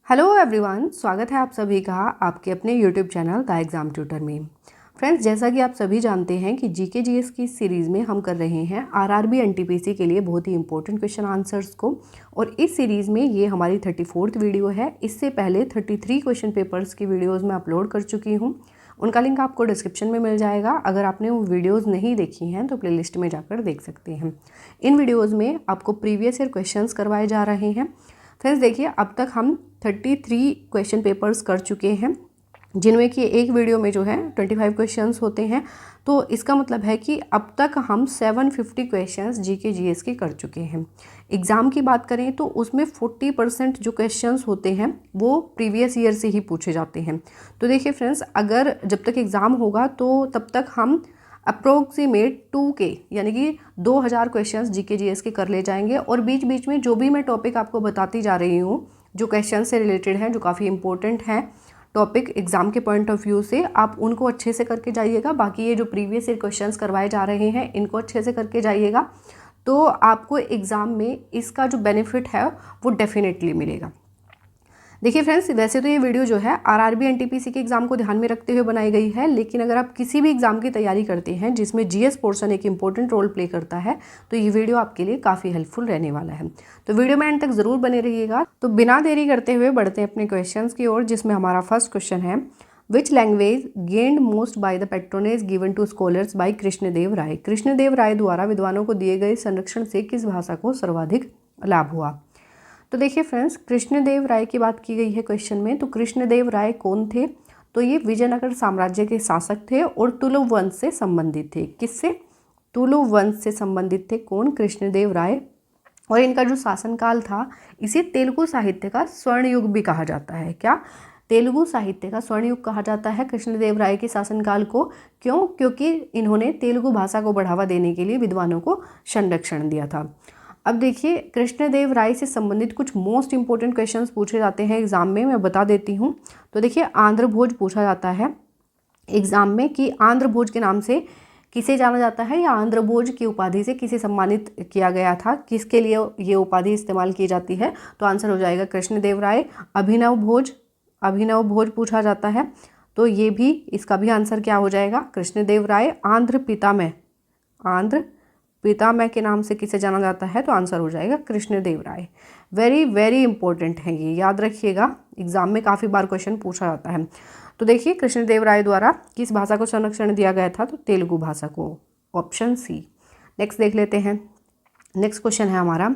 Hello everyone, स्वागत है आप सभी का आपके अपने YouTube channel the exam tutor में। फ्रेंड्स, जैसा कि आप सभी जानते हैं कि जीके जीएस की सीरीज़ में हम कर रहे हैं आरआरबी एनटीपीसी के लिए बहुत ही इंपॉर्टेंट क्वेश्चन आंसर्स को। और इस सीरीज़ में ये हमारी 34th वीडियो है। इससे पहले 33 क्वेश्चन पेपर्स की वीडियोज़ मैं अपलोड कर चुकी हूँ। उनका लिंक आपको डिस्क्रिप्शन में मिल जाएगा। अगर आपने वो वीडियोज़ नहीं देखी हैं तो प्लेलिस्ट में जाकर देख सकते हैं। इन वीडियोज़ में आपको प्रीवियस ईयर क्वेश्चंस करवाए जा रहे हैं। फ्रेंड्स देखिए, अब तक हम 33 क्वेश्चन पेपर्स कर चुके हैं, जिनमें कि एक वीडियो में जो है 25 क्वेश्चंस होते हैं। तो इसका मतलब है कि अब तक हम 750 क्वेश्चंस जीके जीएस के कर चुके हैं। एग्ज़ाम की बात करें तो उसमें 40% जो क्वेश्चंस होते हैं वो प्रीवियस ईयर से ही पूछे जाते हैं। तो देखिए फ्रेंड्स, अगर जब तक एग्ज़ाम होगा तो तब तक हम अप्रोक्सीमेट 2K यानी कि 2000 क्वेश्चंस जीके जीएस के कर ले जाएंगे। और बीच बीच में जो भी मैं टॉपिक आपको बताती जा रही हूँ, जो क्वेश्चन से रिलेटेड हैं, जो काफ़ी इंपॉर्टेंट हैं टॉपिक एग्जाम के पॉइंट ऑफ व्यू से, आप उनको अच्छे से करके जाइएगा। बाकी ये जो प्रीवियस ईयर क्वेश्चंस करवाए जा रहे हैं, इनको अच्छे से करके जाइएगा, तो आपको एग्ज़ाम में इसका जो बेनिफिट है वो डेफिनेटली मिलेगा। देखिए फ्रेंड्स, वैसे तो ये वीडियो जो है आरआरबी एनटीपीसी के एग्जाम को ध्यान में रखते हुए बनाई गई है, लेकिन अगर आप किसी भी एग्जाम की तैयारी करते हैं जिसमें जीएस पोर्शन एक इंपॉर्टेंट रोल प्ले करता है, तो ये वीडियो आपके लिए काफ़ी हेल्पफुल रहने वाला है। तो वीडियो में एंड तक जरूर बने रहिएगा। तो बिना देरी करते हुए बढ़ते हैं अपने क्वेश्चन की ओर, जिसमें हमारा फर्स्ट क्वेश्चन है, which language gained most by the patronage given to scholars by Krishnadeva Raya. Krishnadeva Raya द्वारा विद्वानों को दिए गए संरक्षण से किस भाषा को सर्वाधिक लाभ हुआ। तो देखिए फ्रेंड्स, कृष्णदेव राय की बात की गई है क्वेश्चन में। तो कृष्णदेव राय कौन थे? तो ये विजयनगर साम्राज्य के शासक थे और तुलु वंश से संबंधित थे। किससे? तुलु वंश से संबंधित थे कौन? कृष्णदेव राय। और इनका जो शासनकाल था, इसे तेलुगु साहित्य का स्वर्ण युग भी कहा जाता है। क्या? तेलुगु साहित्य का स्वर्ण युग कहा जाता है कृष्णदेव राय के शासनकाल को। क्यों? क्योंकि इन्होंने तेलुगु भाषा को बढ़ावा देने के लिए विद्वानों को संरक्षण दिया था। अब देखिए, कृष्णदेव राय से संबंधित कुछ मोस्ट इंपॉर्टेंट क्वेश्चंस पूछे जाते हैं एग्जाम में, मैं बता देती हूँ। तो देखिए, आंध्र भोज पूछा जाता है एग्जाम में कि आंध्र भोज के नाम से किसे जाना जाता है, या आंध्र भोज की उपाधि से किसे सम्मानित किया गया था, किसके लिए ये उपाधि इस्तेमाल की जाती है। तो आंसर हो जाएगा कृष्णदेव राय। अभिनव भोज पूछा जाता है, तो ये भी, इसका भी आंसर क्या हो जाएगा? कृष्णदेव राय। आंध्र पितामह के नाम से किसे जाना जाता है? तो आंसर हो जाएगा कृष्णदेव राय। वेरी वेरी इंपॉर्टेंट है, ये याद रखिएगा, एग्जाम में काफ़ी बार क्वेश्चन पूछा जाता है। तो देखिए, कृष्णदेव राय द्वारा किस भाषा को संरक्षण दिया गया था? तो तेलुगु भाषा को, ऑप्शन सी। नेक्स्ट देख लेते हैं। नेक्स्ट क्वेश्चन है हमारा,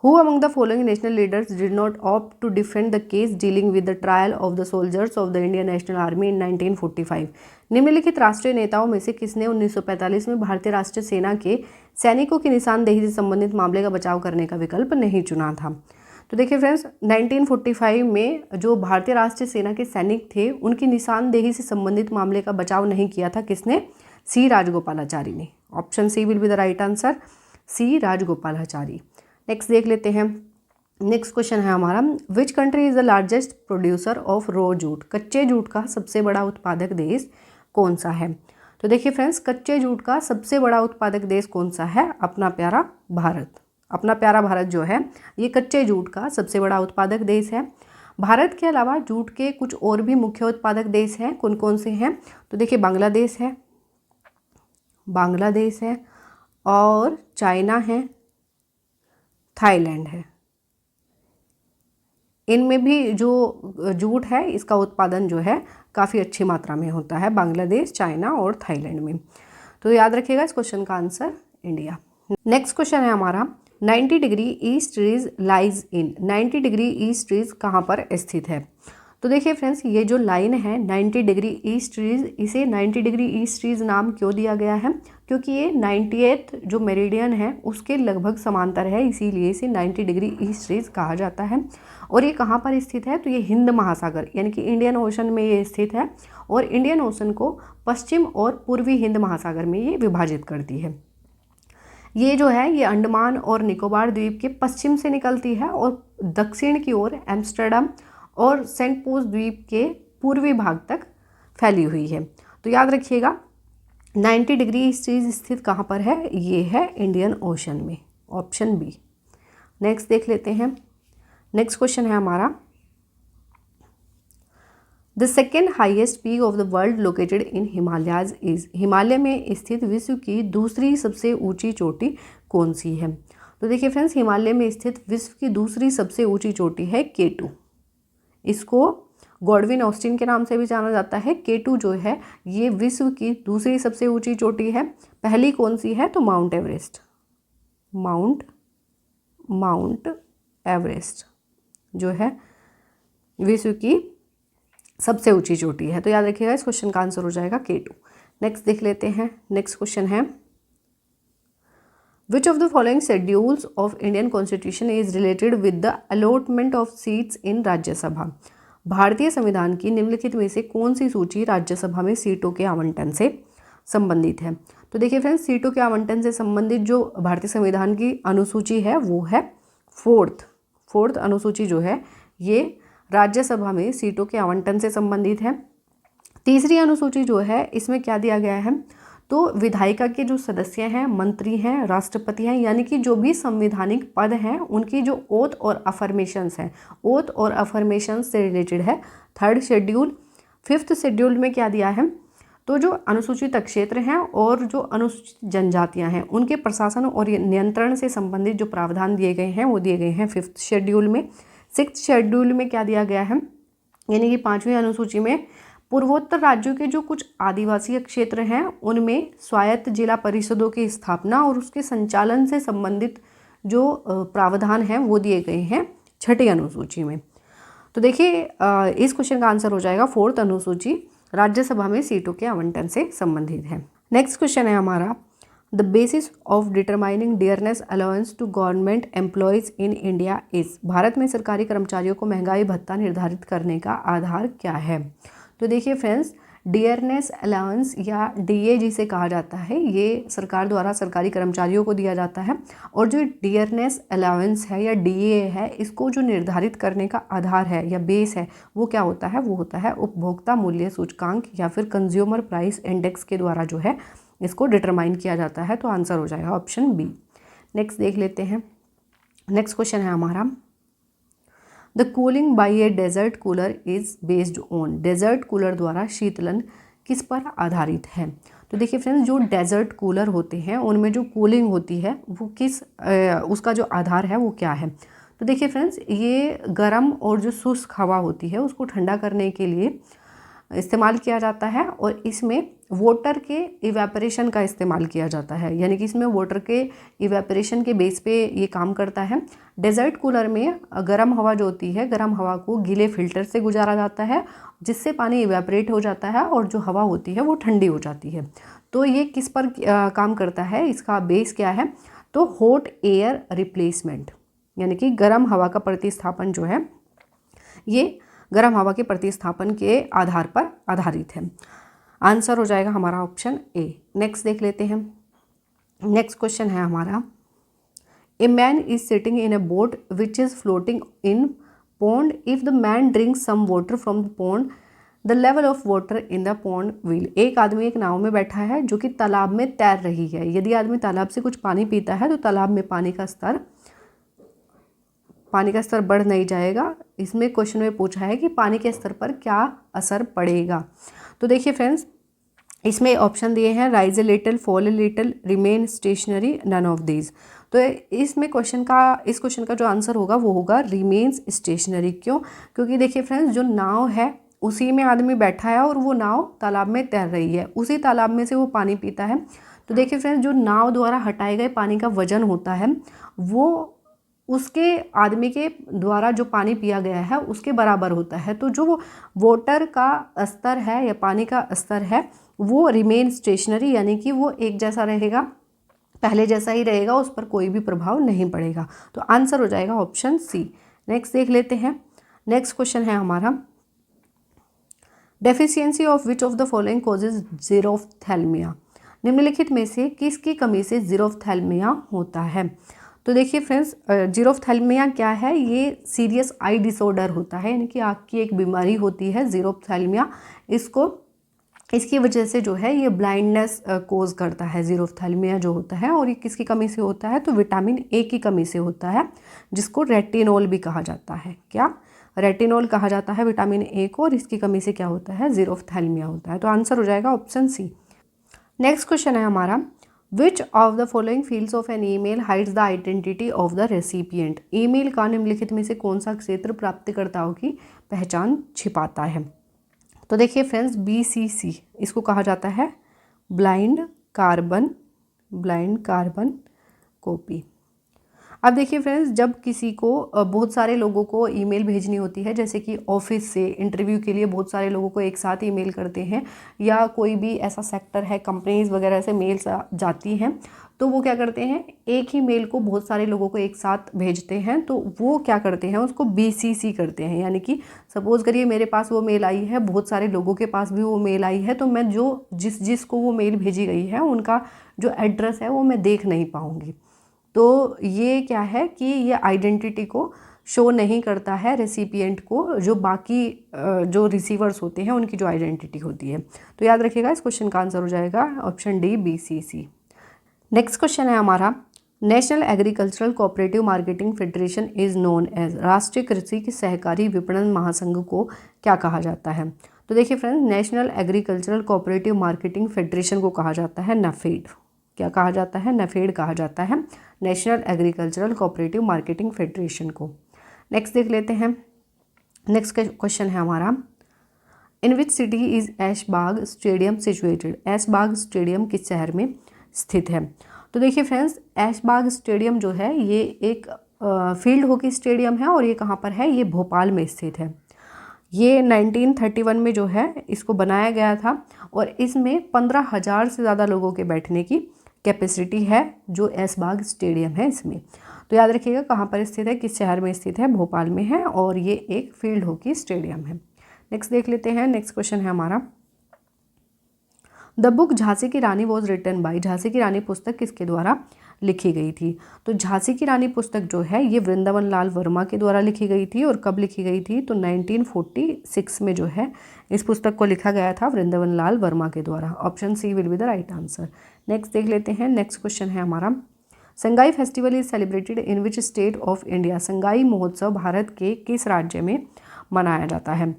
Who among the following national leaders did not opt to defend the case dealing with the trial of the soldiers of the Indian National Army in 1945? निम्नलिखित राष्ट्रीय नेताओं में से किसने 1945 में भारतीय राष्ट्रीय सेना के सैनिकों की निशानदेही से संबंधित मामले का बचाव करने का विकल्प नहीं चुना था? तो देखिए फ्रेंड्स, 1945 में जो भारतीय राष्ट्रीय सेना के सैनिक थे, उनकी निशानदेही से संबंधित मामले का बचाव नहीं किया था। किसने? सी राजगोपालाचारी ने। Option C will be the right answer, C Rajagopalachari. Next देख लेते हैं। नेक्स्ट क्वेश्चन है हमारा, which country is the largest producer of raw jute. कच्चे जूट का सबसे बड़ा उत्पादक देश कौन सा है? तो देखिए फ्रेंड्स, कच्चे जूट का सबसे बड़ा उत्पादक देश कौन सा है? अपना प्यारा भारत। अपना प्यारा भारत जो है, ये कच्चे जूट का सबसे बड़ा उत्पादक देश है। भारत के अलावा जूट के कुछ और भी मुख्य उत्पादक देश हैं। कौन कौन से हैं? तो देखिए, बांग्लादेश है और चाइना है, थाईलैंड है। इनमें भी जो जूट है, इसका उत्पादन जो है काफ़ी अच्छी मात्रा में होता है, बांग्लादेश, चाइना और थाईलैंड में। तो याद रखिएगा इस क्वेश्चन का आंसर इंडिया। नेक्स्ट क्वेश्चन है हमारा, 90 degree east ridge lies in. 90 degree east ridge कहाँ पर स्थित है? तो देखिए फ्रेंड्स, ये जो लाइन है 90 डिग्री ईस्ट रीज, इसे 90 डिग्री ईस्ट रीज नाम क्यों दिया गया है? क्योंकि ये 98th जो मेरिडियन है उसके लगभग समांतर है, इसीलिए इसे 90 डिग्री ईस्ट रीज कहा जाता है। और ये कहाँ पर स्थित है? तो ये हिंद महासागर यानी कि इंडियन ओशन में ये स्थित है, और इंडियन ओशन को पश्चिम और पूर्वी हिंद महासागर में ये विभाजित करती है। ये जो है, ये अंडमान और निकोबार द्वीप के पश्चिम से निकलती है और दक्षिण की ओर एम्स्टर्डम और सेंट पोज द्वीप के पूर्वी भाग तक फैली हुई है। तो याद रखिएगा, 90 डिग्री ईस्ट रीज स्थित कहाँ पर है? ये है इंडियन ओशन में, ऑप्शन बी। नेक्स्ट देख लेते हैं। नेक्स्ट क्वेश्चन है हमारा, the second highest peak of the world located in Himalayas is, Himalaya में स्थित विश्व की दूसरी सबसे ऊंची चोटी कौन सी है? तो देखिए फ्रेंड्स, हिमालय में स्थित विश्व की दूसरी सबसे ऊंची चोटी है K2। इसको गॉडविन ऑस्टिन के नाम से भी जाना जाता है। K2 जो है ये विश्व की दूसरी सबसे ऊंची चोटी है। पहली कौन सी है? तो माउंट एवरेस्ट। माउंट एवरेस्ट जो है विश्व की सबसे ऊंची चोटी है। तो याद रखिएगा, इस क्वेश्चन का आंसर हो जाएगा K2। नेक्स्ट देख लेते हैं। नेक्स्ट क्वेश्चन है, विच of the following schedules of Indian constitution is related with the allotment of seats in Rajya Sabha? भारतीय संविधान की निम्नलिखित में से कौन सी सूची राज्यसभा में सीटों के आवंटन से संबंधित है? तो देखिए फ्रेंड्स, सीटों के आवंटन से संबंधित जो भारतीय संविधान की अनुसूची है वो है फोर्थ अनुसूची जो है ये राज्यसभा में सीटों के आवंटन से संबंधित है। तीसरी अनुसूची जो है इसमें क्या दिया गया है? तो विधायिका के जो सदस्य हैं, मंत्री हैं, राष्ट्रपति हैं, यानी कि जो भी संवैधानिक पद हैं उनकी जो ओथ और अफर्मेशंस हैं, ओथ और अफर्मेशंस से रिलेटेड है थर्ड शेड्यूल। फिफ्थ शेड्यूल में क्या दिया है? तो जो अनुसूचित क्षेत्र हैं और जो अनुसूचित जनजातियां हैं उनके प्रशासन और नियंत्रण से संबंधित जो प्रावधान दिए गए हैं वो दिए गए हैं फिफ्थ शेड्यूल में। सिक्स्थ शेड्यूल में क्या दिया गया है? यानी कि पाँचवीं अनुसूची में पूर्वोत्तर राज्यों के जो कुछ आदिवासी क्षेत्र हैं उनमें स्वायत्त जिला परिषदों की स्थापना और उसके संचालन से संबंधित जो प्रावधान हैं वो दिए गए हैं छठी अनुसूची में। तो देखिए इस क्वेश्चन का आंसर हो जाएगा फोर्थ अनुसूची राज्यसभा में सीटों के आवंटन से संबंधित है। नेक्स्ट क्वेश्चन है हमारा, the basis of determining dearness allowance to government employees in India is, Bharat में सरकारी कर्मचारियों को महंगाई भत्ता निर्धारित करने का आधार क्या है? तो देखिए फ्रेंड्स, डियरनेस अलाउंस या DA जिसे कहा जाता है ये सरकार द्वारा सरकारी कर्मचारियों को दिया जाता है। और जो डियरनेस अलाउंस है या DA है इसको जो निर्धारित करने का आधार है या बेस है वो क्या होता है? वो होता है उपभोक्ता मूल्य सूचकांक या फिर कंज्यूमर प्राइस इंडेक्स के द्वारा जो है इसको डिटरमाइन किया जाता है। तो आंसर हो जाएगा ऑप्शन बी। नेक्स्ट देख लेते हैं। नेक्स्ट क्वेश्चन है हमारा, the cooling by a desert cooler is based on, desert cooler द्वारा शीतलन किस पर आधारित है? तो देखिए फ्रेंड्स, जो डेजर्ट कूलर होते हैं उनमें जो कूलिंग होती है वो किस उसका जो आधार है वो क्या है? तो देखिए फ्रेंड्स, ये गर्म और जो शुष्क हवा होती है उसको ठंडा करने के लिए इस्तेमाल किया जाता है और इसमें वाटर के इवेपोरेशन का इस्तेमाल किया जाता है, यानी कि इसमें वाटर के इवेपोरेशन के बेस पे ये काम करता है। डेजर्ट कूलर में गर्म हवा जो होती है, गर्म हवा को गीले फिल्टर से गुजारा जाता है जिससे पानी इवेपोरेट हो जाता है और जो हवा होती है वो ठंडी हो जाती है। तो ये किस पर काम करता है? इसका बेस क्या है? तो हॉट एयर रिप्लेसमेंट, यानी कि गर्म हवा का प्रतिस्थापन जो है ये गर्म हवा के प्रतिस्थापन के आधार पर आधारित है। आंसर हो जाएगा हमारा ऑप्शन ए। नेक्स्ट देख लेते हैं। नेक्स्ट क्वेश्चन है हमारा, a man is sitting in a boat which is floating in pond, if the man drinks some water from the pond the level of water in the pond will, एक आदमी एक नाव में बैठा है जो कि तालाब में तैर रही है। यदि आदमी तालाब से कुछ पानी पीता है तो तालाब में पानी का स्तर बढ़ नहीं जाएगा। इसमें क्वेश्चन में पूछा है कि पानी के स्तर पर क्या असर पड़ेगा। तो देखिए फ्रेंड्स, इसमें ऑप्शन दिए हैं rise a little, fall a little, remain stationary, none of these. तो इसमें इस क्वेश्चन का जो आंसर होगा वो होगा रिमेन्स स्टेशनरी। क्यों? क्योंकि देखिए फ्रेंड्स, जो नाव है उसी में आदमी बैठा है और वो नाव तालाब में तैर रही है, उसी तालाब में से वो पानी पीता है। तो देखिए फ्रेंड्स, जो नाव द्वारा हटाए गए पानी का वजन होता है वो उसके आदमी के द्वारा जो पानी पिया गया है उसके बराबर होता है। तो जो वाटर का स्तर है या पानी का स्तर है वो रिमेन स्टेशनरी, यानी कि वो एक जैसा रहेगा, पहले जैसा ही रहेगा, उस पर कोई भी प्रभाव नहीं पड़ेगा। तो आंसर हो जाएगा ऑप्शन सी। नेक्स्ट देख लेते हैं। नेक्स्ट क्वेश्चन है हमारा, deficiency of which of the following causes xerophthalmia, निम्नलिखित में से किसकी कमी से जीरोफ्थैल्मिया होता है? तो देखिए फ्रेंड्स, जीरोफ्थैल्मिया क्या है? ये सीरियस आई डिसऑर्डर होता है, यानी कि आँख की एक बीमारी होती है जीरोफ्थैल्मिया। इसकी वजह से जो है ये ब्लाइंडनेस कोज करता है जीरोफ्थैल्मिया जो होता है। और ये किसकी कमी से होता है? तो विटामिन ए की कमी से होता है, जिसको रेटिनॉल भी कहा जाता है। क्या? रेटिनॉल कहा जाता है विटामिन ए को, और इसकी कमी से क्या होता है, ज़ीरोफ्थैल्मिया होता है। तो आंसर हो जाएगा ऑप्शन सी। नेक्स्ट क्वेश्चन है हमारा, which of the following fields of an email hides the identity of the recipient. Email का निम्नलिखित में से कौन सा क्षेत्र प्राप्तकर्ताओं की पहचान छिपाता है। तो देखिए फ्रेंड्स, BCC इसको कहा जाता है ब्लाइंड कार्बन कॉपी। अब देखिए फ्रेंड्स, जब किसी को बहुत सारे लोगों को ईमेल भेजनी होती है, जैसे कि ऑफिस से इंटरव्यू के लिए बहुत सारे लोगों को एक साथ ईमेल करते हैं, या कोई भी ऐसा सेक्टर है, कंपनीज वगैरह से मेल्स जाती हैं, तो वो क्या करते हैं, एक ही मेल को बहुत सारे लोगों को एक साथ भेजते हैं। तो वो क्या करते हैं, उसको BCC करते हैं। यानी कि सपोज़ करिए मेरे पास वो मेल आई है, बहुत सारे लोगों के पास भी वो मेल आई है, तो मैं जो जिसको वो मेल भेजी गई है उनका जो एड्रेस है वो मैं देख नहीं पाऊँगी। तो ये क्या है कि ये आइडेंटिटी को शो नहीं करता है रेसिपिएंट को, जो बाकी जो रिसीवर्स होते हैं उनकी जो आइडेंटिटी होती है। तो याद रखिएगा, इस क्वेश्चन का आंसर हो जाएगा option D, BCC। Next question है हमारा, national agricultural cooperative marketing federation is known as. राष्ट्रीय कृषि सहकारी विपणन महासंघ को क्या कहा जाता है। तो देखिए friends, national agricultural cooperative marketing federation को कहा जाता है NAFED। क्या कहा जाता है, NAFED कहा जाता है, national agricultural cooperative marketing federation को। नेक्स्ट देख लेते हैं। नेक्स्ट क्वेश्चन है हमारा, in which city is Aishbagh stadium situated. Aishbagh stadium किस शहर में स्थित है। तो देखिए फ्रेंड्स, ऐशबाग स्टेडियम जो है ये एक फील्ड हॉकी स्टेडियम है, और ये कहाँ पर है, ये भोपाल में स्थित है। ये 1931 में जो है इसको बनाया गया था, और इसमें 15,000 से ज़्यादा लोगों के बैठने की कैपेसिटी है, जो ऐशबाग स्टेडियम है इसमें। तो याद रखिएगा कहाँ पर स्थित है, किस शहर में स्थित है, भोपाल में है, और ये एक फील्ड हॉकी स्टेडियम है। नेक्स्ट देख लेते हैं। नेक्स्ट क्वेश्चन है हमारा, द बुक झांसी की रानी वॉज रिटन बाई। झांसी की रानी पुस्तक किसके द्वारा लिखी गई थी। तो झांसी की रानी पुस्तक जो है ये वृंदावन लाल वर्मा के द्वारा लिखी गई थी। और कब लिखी गई थी, तो 1946 में जो है इस पुस्तक को लिखा गया था वृंदावन लाल वर्मा के द्वारा। Option C will be the right answer. Next देख लेते हैं। नेक्स्ट क्वेश्चन है हमारा, Sangai festival is celebrated in which state of India. Sangai महोत्सव भारत के किस राज्य में मनाया जाता है।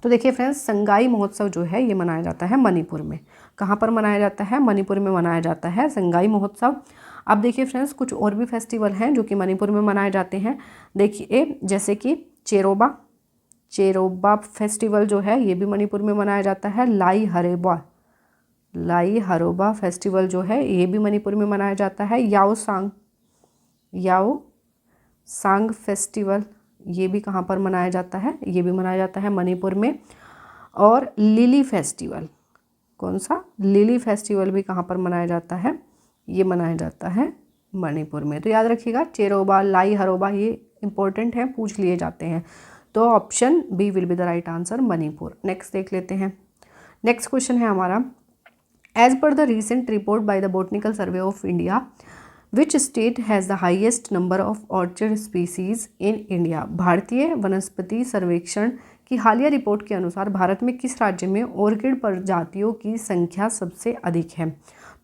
तो देखिए फ्रेंड्स, संगाई महोत्सव जो है ये मनाया जाता है मणिपुर में। कहाँ पर मनाया जाता है, मणिपुर में मनाया जाता है संगाई महोत्सव। अब देखिए फ्रेंड्स, कुछ और भी फेस्टिवल हैं जो कि मणिपुर में मनाए जाते हैं। देखिए जैसे कि चेरोबा फेस्टिवल जो है ये भी मणिपुर में मनाया जाता है। लाई हरोबा फेस्टिवल जो है ये भी मणिपुर में मनाया जाता है। याओ सांग फेस्टिवल ये भी कहाँ पर मनाया जाता है, ये भी मनाया जाता है मणिपुर में। और लिली फेस्टिवल, कौन सा, लिली फेस्टिवल भी कहाँ पर मनाया जाता है, ये मनाया जाता है मणिपुर में। तो याद रखिएगा, चेरोबा, लाई हरोबा ये इंपॉर्टेंट है, पूछ लिए जाते हैं। तो option B will be the right answer, Manipur. Next देख लेते हैं। नेक्स्ट क्वेश्चन है हमारा, as per the recent report by the botanical survey of India which state has the highest number of orchid species in India. भारतीय वनस्पति सर्वेक्षण की हालिया रिपोर्ट के अनुसार भारत में किस राज्य में ऑर्किड प्रजातियों की संख्या सबसे अधिक है।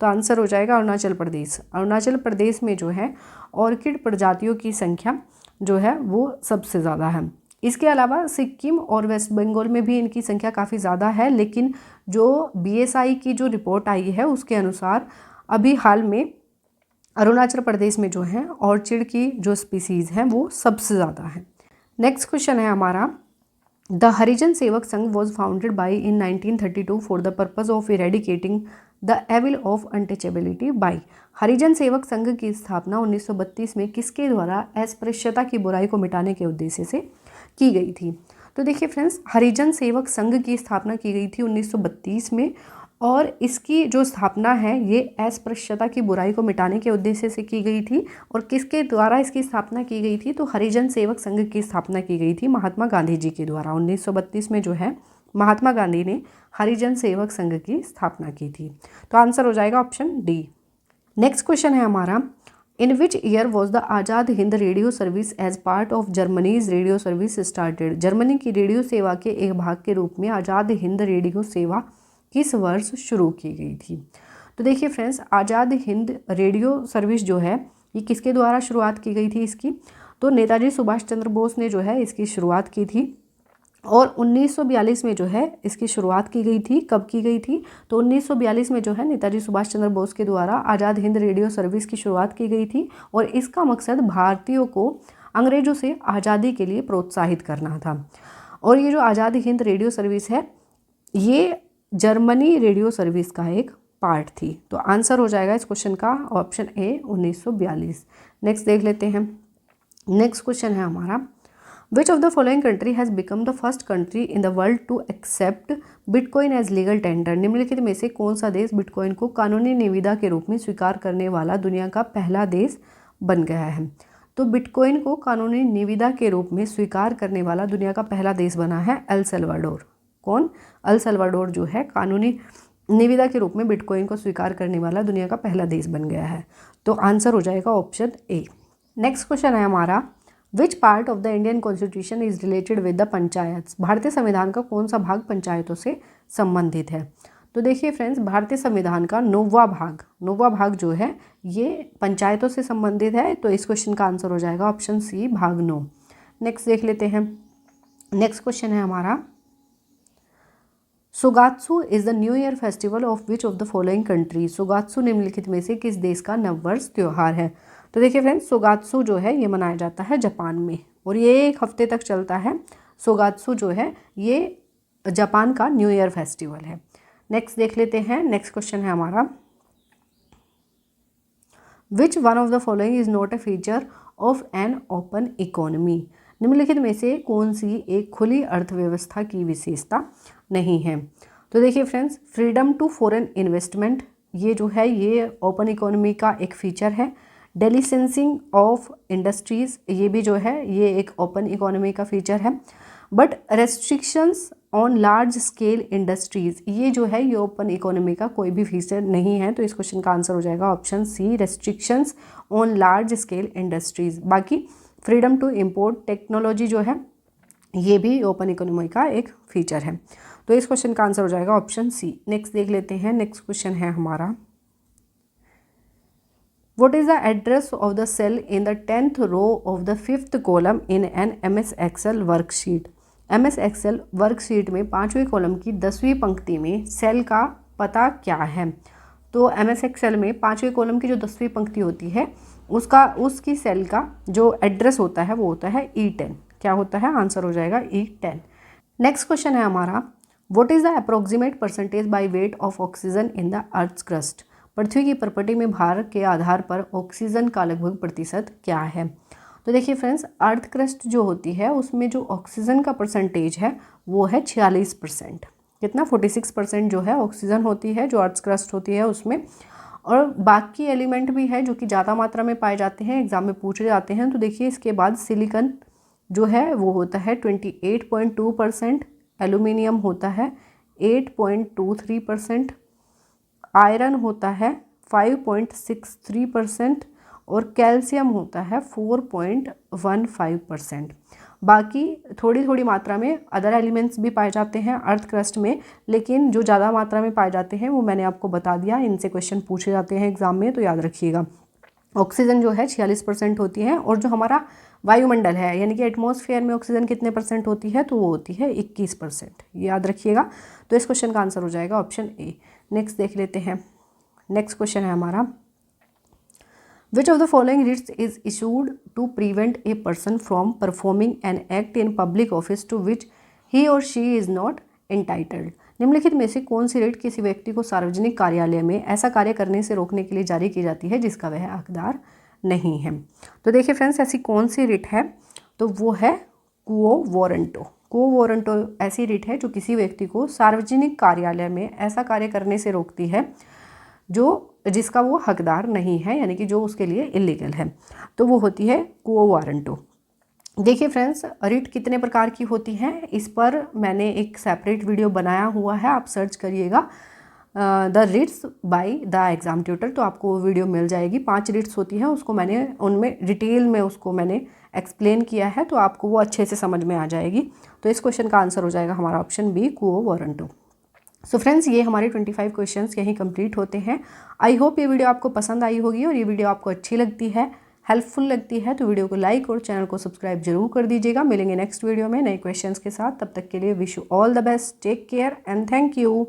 तो आंसर हो जाएगा अरुणाचल प्रदेश। अरुणाचल प्रदेश में जो है ऑर्किड प्रजातियों की संख्या जो है वो सबसे ज़्यादा है। इसके अलावा सिक्किम और वेस्ट बंगाल में भी इनकी संख्या काफ़ी ज़्यादा है, लेकिन जो BSI की जो रिपोर्ट आई है उसके अनुसार अभी हाल में अरुणाचल प्रदेश में जो है ऑर्चिड की जो स्पीसीज़ हैं वो सबसे ज़्यादा है। नेक्स्ट क्वेश्चन है हमारा, the Harijan Sevak Sangh was founded by in 1932 for the purpose of eradicating the evil of untouchability by. Harijan Sevak Sangh की स्थापना 1932 में किसके द्वारा अस्पृश्यता की बुराई को मिटाने के उद्देश्य से की गई थी। तो देखिए फ्रेंड्स, हरिजन सेवक संघ की स्थापना की गई थी 1932 में, और इसकी जो स्थापना है ये अस्पृश्यता की बुराई को मिटाने के उद्देश्य से की गई थी। और किसके द्वारा इसकी स्थापना की गई थी, तो हरिजन सेवक संघ की स्थापना की गई थी महात्मा गांधी जी के द्वारा। 1932 में जो है महात्मा गांधी ने हरिजन सेवक संघ की स्थापना की थी। तो आंसर हो जाएगा ऑप्शन डी। नेक्स्ट क्वेश्चन है हमारा, in which year was the Azad Hind radio service as part of Germany's radio service started. Germany की रेडियो सेवा के एक भाग के रूप में आज़ाद हिंद रेडियो सेवा किस वर्ष शुरू की गई थी। तो देखिए फ्रेंड्स, आज़ाद हिंद रेडियो सर्विस जो है ये किसके द्वारा शुरुआत की गई थी इसकी, तो नेताजी सुभाष चंद्र बोस ने जो है इसकी शुरुआत की थी और 1942 में जो है इसकी शुरुआत की गई थी। कब की गई थी? तो 1942 में जो है नेताजी सुभाष चंद्र बोस के द्वारा आज़ाद हिंद रेडियो सर्विस की शुरुआत की गई थी और इसका मकसद भारतीयों को अंग्रेज़ों से आज़ादी के लिए प्रोत्साहित करना था। और ये जो आज़ाद हिंद रेडियो सर्विस है ये जर्मनी रेडियो सर्विस का एक पार्ट थी। तो आंसर हो जाएगा इस क्वेश्चन का ऑप्शन ए 1942। नेक्स्ट देख लेते हैं। नेक्स्ट क्वेश्चन है हमारा, which of the following country has become the first country in the world to accept bitcoin as legal tender. निम्नलिखित में से कौन सा देश बिटकॉइन को कानूनी निविदा के रूप में स्वीकार करने वाला दुनिया का पहला देश बन गया है? तो बिटकॉइन को कानूनी निविदा के रूप में स्वीकार करने वाला दुनिया का पहला देश बना है एल सल्वाडोर। कौन? एल सल्वाडोर जो है कानूनी निविदा के रूप में बिटकॉइन को स्वीकार करने वाला दुनिया का पहला देश बन गया है। तो आंसर हो जाएगा ऑप्शन ए। नेक्स्ट क्वेश्चन है हमारा, which part of the Indian constitution is related with the panchayat. भारतीय संविधान का कौन सा भाग पंचायतों से संबंधित है? तो देखिए फ्रेंड्स, भारतीय संविधान का 9वां भाग जो है ये पंचायतों से संबंधित है। तो इस क्वेश्चन का आंसर हो जाएगा ऑप्शन सी भाग 9। नेक्स्ट देख लेते हैं। नेक्स्ट क्वेश्चन है हमारा, Shogatsu is the new year festival of which of the following country. Shogatsu निम्नलिखित में से किस देश का नववर्ष त्योहार है? तो देखिए फ्रेंड्स, सोगात्सु जो है ये मनाया जाता है जापान में और ये एक हफ्ते तक चलता है। सोगात्सु जो है ये जापान का न्यू ईयर फेस्टिवल है। नेक्स्ट देख लेते हैं। नेक्स्ट क्वेश्चन है हमारा, which one of the following is not a feature of an open economy. निम्नलिखित में से कौन सी एक खुली अर्थव्यवस्था की विशेषता नहीं है? तो देखिए friends, freedom to foreign investment ये जो है ये ओपन इकोनॉमी का एक फीचर है। डेलिसेंसिंग ऑफ इंडस्ट्रीज़ ये भी जो है ये एक ओपन इकोनॉमी का फीचर है। But restrictions on large scale industries ये जो है ये ओपन इकोनॉमी का कोई भी फीचर नहीं है। तो इस क्वेश्चन का आंसर हो जाएगा option C, restrictions on large scale industries. बाकी फ्रीडम टू इम्पोर्ट टेक्नोलॉजी जो है ये भी ओपन इकोनॉमी का एक फीचर है। तो इस क्वेश्चन का आंसर हो जाएगा ऑप्शन सी। नेक्स्ट देख लेते हैं। नेक्स्ट क्वेश्चन है हमारा, What is the address of the cell in the 10th row of the 5th column in an MS Excel worksheet? MS Excel worksheet में 5वें कॉलम की 10वीं पंक्ति में सेल का पता क्या है? तो MS Excel में 5वें कॉलम की जो 10वीं पंक्ति होती है उसकी सेल का जो एड्रेस होता है वो होता है E10। क्या होता है? आंसर हो जाएगा E10। नेक्स्ट क्वेश्चन है हमारा, What is the approximate percentage by weight of oxygen in the Earth's crust? पृथ्वी की प्रॉपर्टी में भार के आधार पर ऑक्सीजन का लगभग प्रतिशत क्या है? तो देखिए फ्रेंड्स, अर्थ क्रस्ट जो होती है उसमें जो ऑक्सीजन का परसेंटेज है वो है 46%। कितना? 46% जो है ऑक्सीजन होती है जो अर्थ क्रस्ट होती है उसमें। और बाकी एलिमेंट भी है जो कि ज़्यादा मात्रा में पाए जाते हैं, एग्जाम में पूछे जाते हैं। तो देखिए इसके बाद सिलिकॉन जो है वो होता है 28.2%, एल्यूमिनियम होता है 8.23%, आयरन होता है 5.63% और कैल्शियम होता है 4.15%। बाकी थोड़ी थोड़ी मात्रा में अदर एलिमेंट्स भी पाए जाते हैं अर्थ क्रस्ट में, लेकिन जो ज़्यादा मात्रा में पाए जाते हैं वो मैंने आपको बता दिया। इनसे क्वेश्चन पूछे जाते हैं एग्जाम में, तो याद रखिएगा। ऑक्सीजन जो है 46% होती है और जो हमारा वायुमंडल है यानी कि एटमॉस्फेयर में ऑक्सीजन कितने परसेंट होती है? तो वो होती है 21%। याद रखिएगा। तो इस क्वेश्चन का आंसर हो जाएगा ऑप्शन ए। नेक्स्ट देख लेते हैं। नेक्स्ट क्वेश्चन है हमारा, which of the following writs is issued to prevent a person from performing an act in public office to which he or she is not entitled. निम्नलिखित में से कौन सी writ किसी व्यक्ति को सार्वजनिक कार्यालय में ऐसा कार्य करने से रोकने के लिए जारी की जाती है जिसका वह हकदार नहीं है? तो देखिए फ्रेंड्स, ऐसी कौन सी रिट है? तो वो है क्वो वारंटो। क्वो वारंटो ऐसी रिट है जो किसी व्यक्ति को सार्वजनिक कार्यालय में ऐसा कार्य करने से रोकती है जिसका वो हकदार नहीं है, यानी कि जो उसके लिए इलीगल है। तो वो होती है क्वो वारंटो। देखिए फ्रेंड्स, रिट कितने प्रकार की होती हैं इस पर मैंने एक सेपरेट वीडियो बनाया हुआ है, आप सर्च करिएगा the Ritz by the exam tutor, तो आपको वो वीडियो मिल जाएगी। 5 रिट्स होती हैं, उसको मैंने उनमें डिटेल में उसको मैंने एक्सप्लेन किया है, तो आपको वो अच्छे से समझ में आ जाएगी। तो इस क्वेश्चन का आंसर हो जाएगा हमारा ऑप्शन बी, क्वो वारंटो। सो फ्रेंड्स, ये हमारे 25 क्वेश्चंस यहीं कंप्लीट होते हैं। आई होप ये वीडियो आपको पसंद आई होगी और ये वीडियो आपको अच्छी लगती है हेल्पफुल लगती है तो वीडियो को लाइक और चैनल को सब्सक्राइब जरूर कर दीजिएगा। मिलेंगे नेक्स्ट वीडियो में नए क्वेश्चंस के साथ, तब तक के लिए wish you all the best, take care and thank you.